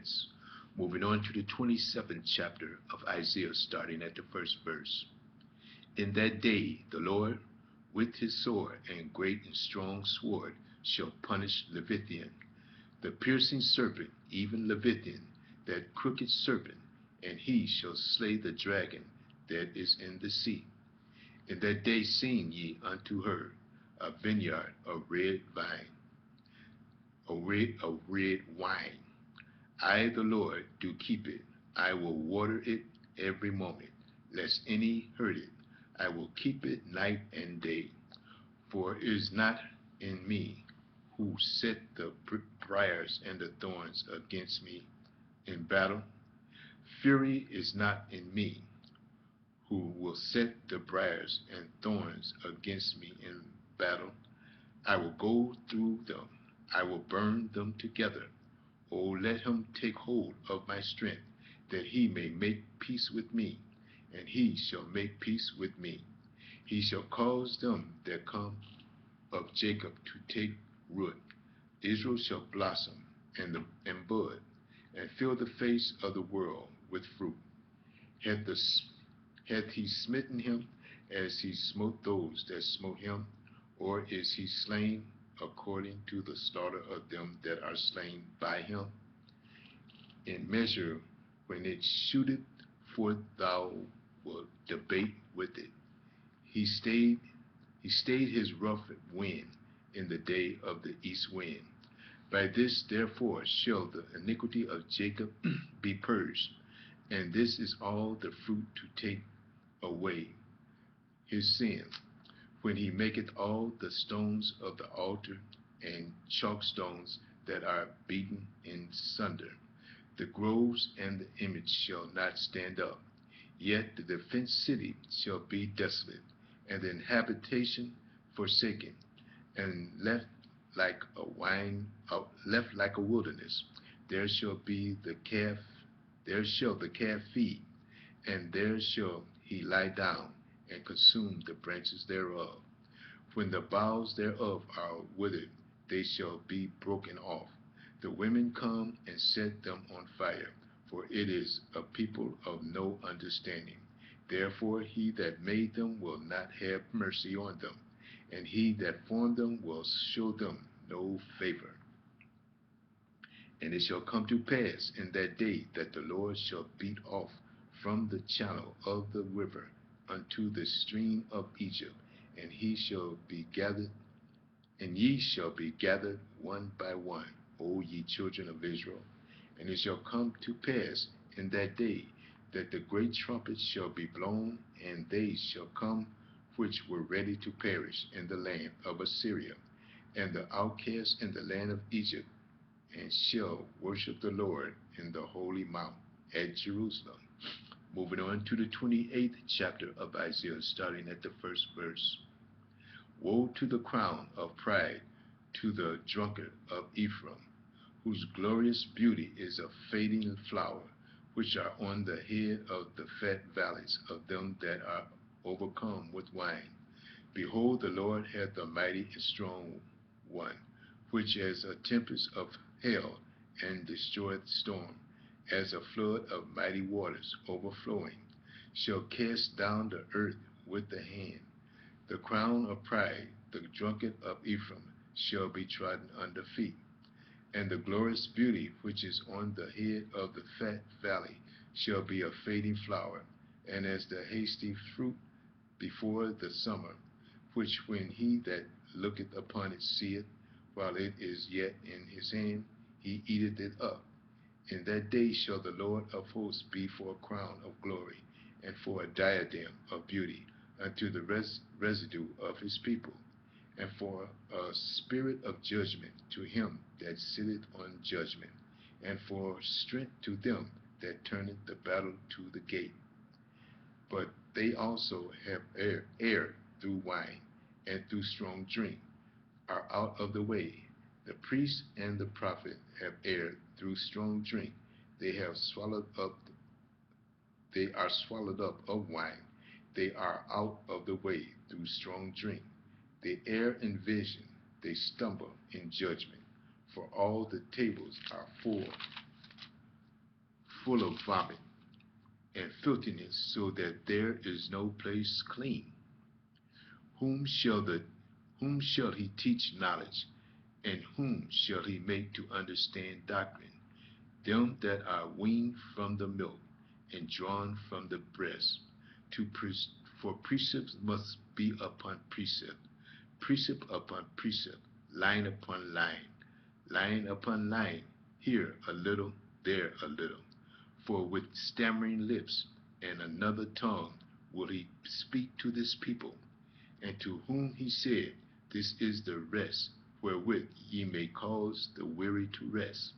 events. Moving on to the 27th chapter of Isaiah, starting at the first verse. In that day, the Lord, with his sword and great and strong sword, shall punish Leviathan, the piercing serpent, even Leviathan, that crooked serpent, and he shall slay the dragon that is in the sea. In that day sing ye unto her a vineyard of red vine, of red wine. I, the Lord, do keep it. I will water it every moment, lest any hurt it. I will keep it night and day. For it is not in me who set the briars and the thorns against me in battle. Fury is not in me who will set the briars and thorns against me in battle. I will go through them. I will burn them together. Oh, let him take hold of my strength, that he may make peace with me, and he shall make peace with me. He shall cause them that come of Jacob to take root. Israel shall blossom and bud, and fill the face of the world with fruit. Hath he smitten him as he smote those that smote him? Or is he slain according to the slaughter of them that are slain by him? In measure, when it shooteth forth, thou wilt debate with it. He stayed his rough wind in the day of the east wind. By this therefore shall the iniquity of Jacob be purged, and this is all the fruit to take away his sin, when he maketh all the stones of the altar and chalk stones that are beaten in sunder. The groves and the image shall not stand up, yet the fenced city shall be desolate, and the habitation forsaken, and left like a wilderness. There shall the calf feed, and there shall he lie down and consume the branches thereof. When the boughs thereof are withered, they shall be broken off. The women come and set them on fire, for it is a people of no understanding. Therefore he that made them will not have mercy on them, and he that formed them will show them no favor. And it shall come to pass in that day that the Lord shall beat off from the channel of the river unto the stream of Egypt, and he shall be gathered, and ye shall be gathered one by one, O ye children of Israel. And it shall come to pass in that day that the great trumpet shall be blown, and they shall come which were ready to perish in the land of Assyria, and the outcasts in the land of Egypt, and shall worship the Lord in the holy mount at Jerusalem. Moving on to the 28th chapter of Isaiah, starting at the first verse. Woe to the crown of pride, to the drunkard of Ephraim, whose glorious beauty is a fading flower, which are on the head of the fat valleys of them that are overcome with wine. Behold, the Lord hath a mighty and strong one, which as a tempest of hail and destroyeth storm, as a flood of mighty waters overflowing, shall cast down the earth with the hand. The crown of pride, the drunkard of Ephraim, shall be trodden under feet. And the glorious beauty which is on the head of the fat valley shall be a fading flower, and as the hasty fruit before the summer, which when he that looketh upon it seeth, while it is yet in his hand, he eateth it up. In that day shall the Lord of hosts be for a crown of glory, and for a diadem of beauty unto the residue of his people, and for a spirit of judgment to him that sitteth on judgment, and for strength to them that turneth the battle to the gate. But they also have erred through wine, and through strong drink are out of the way. The priest and the prophet have erred through strong drink. They are swallowed up of wine. They are out of the way through strong drink. They err in vision. They stumble in judgment. For all the tables are full full of vomit and filthiness, so that there is no place clean. Whom shall the whom shall he teach knowledge, and whom shall he make to understand doctrine? Them that are weaned from the milk, and drawn from the breast. For precept must be upon precept, precept upon precept, line upon line, line upon line, here a little, there a little. For with stammering lips and another tongue will he speak to this people, and to whom he said, This is the rest wherewith ye may cause the weary to rest,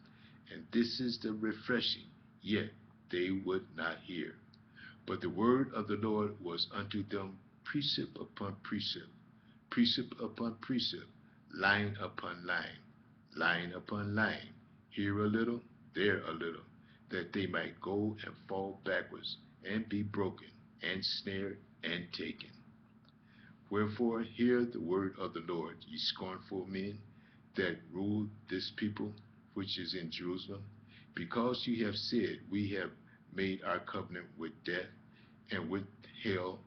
and this is the refreshing, yet they would not hear. But the word of the Lord was unto them precept upon precept, precept upon precept, line upon line, line upon line, here a little, there a little, that they might go and fall backwards, and be broken, and snared, and taken. Wherefore hear the word of the Lord, ye scornful men that rule this people which is in Jerusalem, because you have said, We have made our covenant with death, and with hell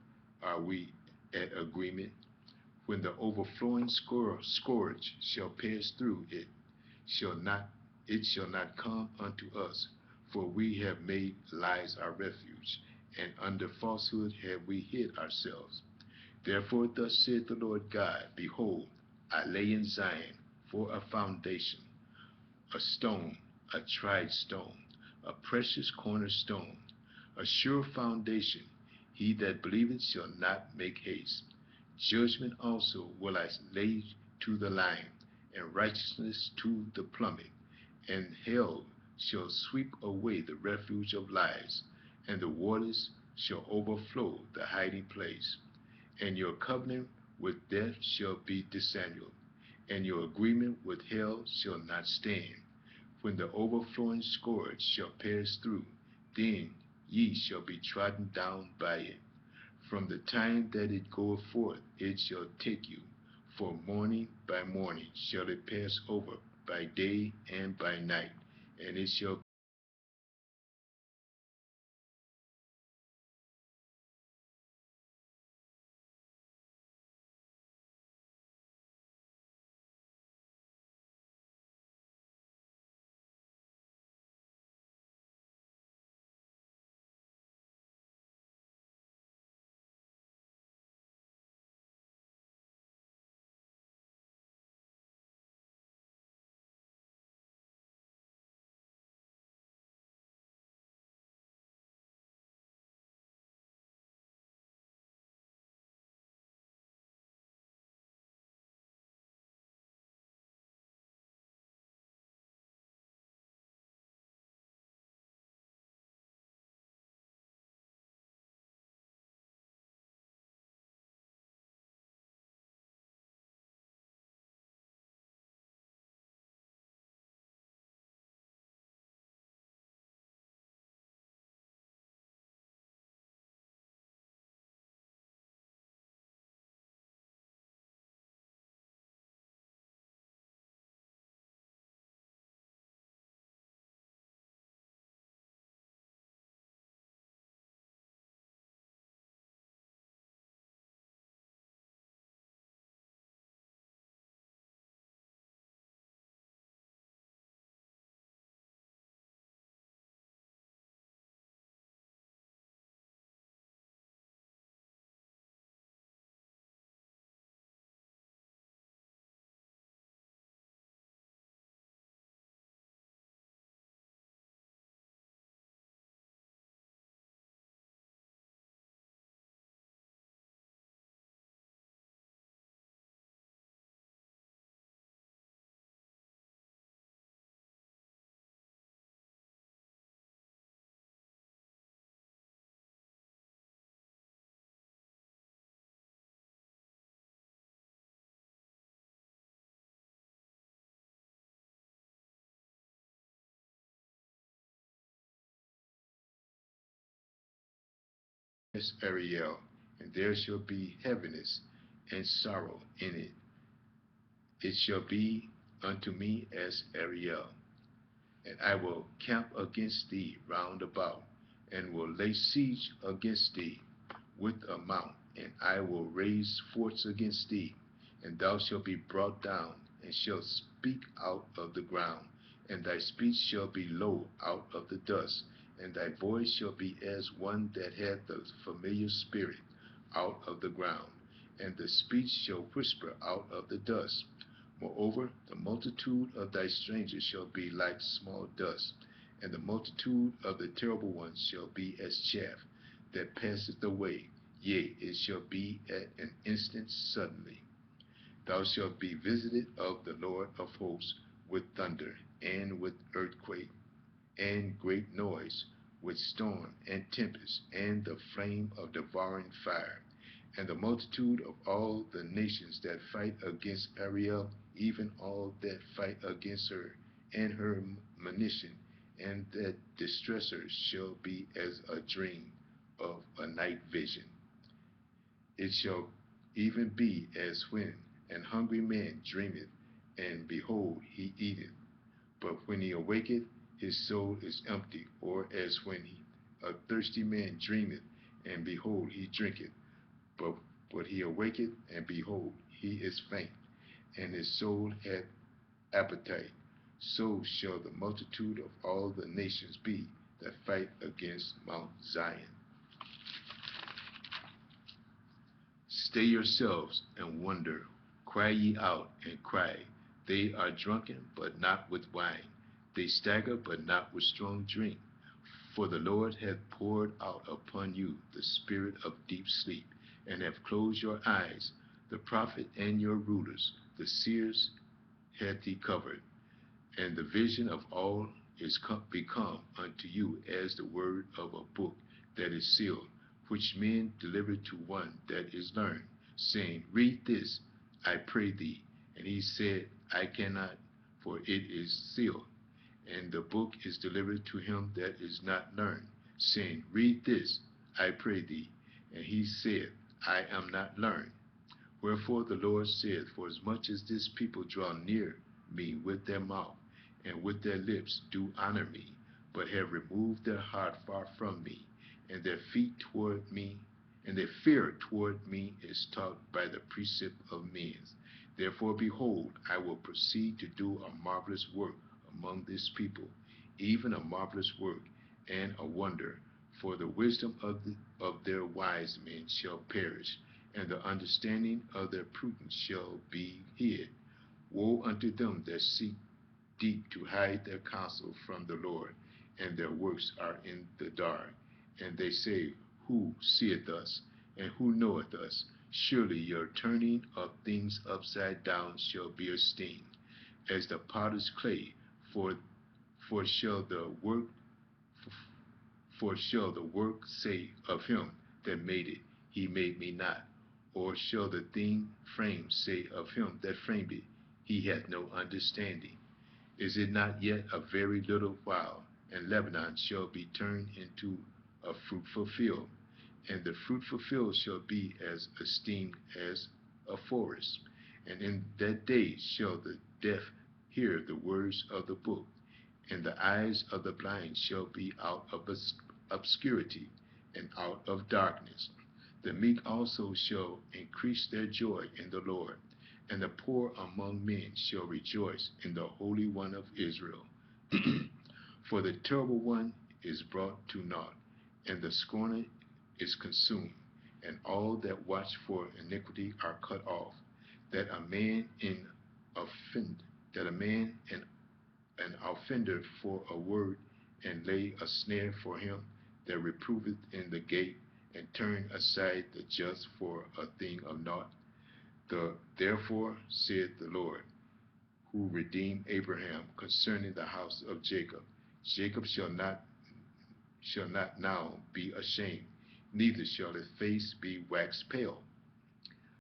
are we at agreement. When the overflowing scourge shall pass through it, it shall not come unto us, for we have made lies our refuge, and under falsehood have we hid ourselves. Therefore thus saith the Lord God, Behold, I lay in Zion for a foundation, a stone, a tried stone, a precious cornerstone, a sure foundation. He that believeth shall not make haste. Judgment also will I lay to the line, and righteousness to the plummet, and hell shall sweep away the refuge of lies, and the waters shall overflow the hiding place. And your covenant with death shall be disannulled, and your agreement with hell shall not stand. When the overflowing scourge shall pass through, then ye shall be trodden down by it. From the time that it goeth forth, it shall take you. For morning by morning shall it pass over, by day and by night, and it shall pass Ariel, and there shall be heaviness and sorrow in it. It shall be unto me as Ariel. And I will camp against thee round about, and will lay siege against thee with a mount, and I will raise forts against thee, and thou shalt be brought down, and shalt speak out of the ground, and thy speech shall be low out of the dust, and thy voice shall be as one that hath the familiar spirit out of the ground, and the speech shall whisper out of the dust. Moreover, the multitude of thy strangers shall be like small dust, and the multitude of the terrible ones shall be as chaff that passeth away. Yea, it shall be at an instant suddenly. Thou shalt be visited of the Lord of hosts with thunder, and with earthquake, and great noise, with storm and tempest, and the flame of devouring fire. And the multitude of all the nations that fight against Ariel, even all that fight against her, and her munition, and that distress her, shall be as a dream of a night vision. It shall even be as when an hungry man dreameth, and behold, he eateth. But when he awaketh, his soul is empty, or as when a thirsty man dreameth, and behold, he drinketh. But when he awaketh, and behold, he is faint, and his soul hath appetite. So shall the multitude of all the nations be that fight against Mount Zion. Stay yourselves and wonder. Cry ye out and cry. They are drunken, but not with wine. They stagger, but not with strong drink. For the Lord hath poured out upon you the spirit of deep sleep, and hath closed your eyes. The prophet and your rulers, the seers, hath he covered. And the vision of all is become unto you as the word of a book that is sealed, which men deliver to one that is learned, saying, Read this, I pray thee. And he said, I cannot, for it is sealed. And the book is delivered to him that is not learned, saying, Read this, I pray thee. And he said, I am not learned. Wherefore the Lord saith, Forasmuch as this people draw near me with their mouth, and with their lips do honor me, but have removed their heart far from me, and their feet toward me, and their fear toward me is taught by the precept of men. Therefore, behold, I will proceed to do a marvelous work among this people, even a marvelous work and a wonder. For the wisdom of their wise men shall perish, and the understanding of their prudence shall be hid. Woe unto them that seek deep to hide their counsel from the Lord, and their works are in the dark. And they say, Who seeth us, and who knoweth us? Surely your turning of things upside down shall be esteemed, as the potter's clay. For for shall the work for shall the work say of him that made it, He made me not? Or shall the thing framed say of him that framed it, He hath no understanding? Is it not yet a very little while, and Lebanon shall be turned into a fruitful field, and the fruitful field shall be as esteemed as a forest? And in that day shall the deaf hear the words of the book, and the eyes of the blind shall be out of obscurity and out of darkness. The meek also shall increase their joy in the Lord, and the poor among men shall rejoice in the Holy One of Israel. For the terrible one is brought to naught, and the scorner is consumed, and all that watch for iniquity are cut off. That a man in offend, that a man in an offender for a word, and lay a snare for him that reproveth in the gate, and turn aside the just for a thing of naught. Therefore saith the Lord, who redeemed Abraham concerning the house of Jacob, Jacob shall not now be ashamed, neither shall his face be waxed pale.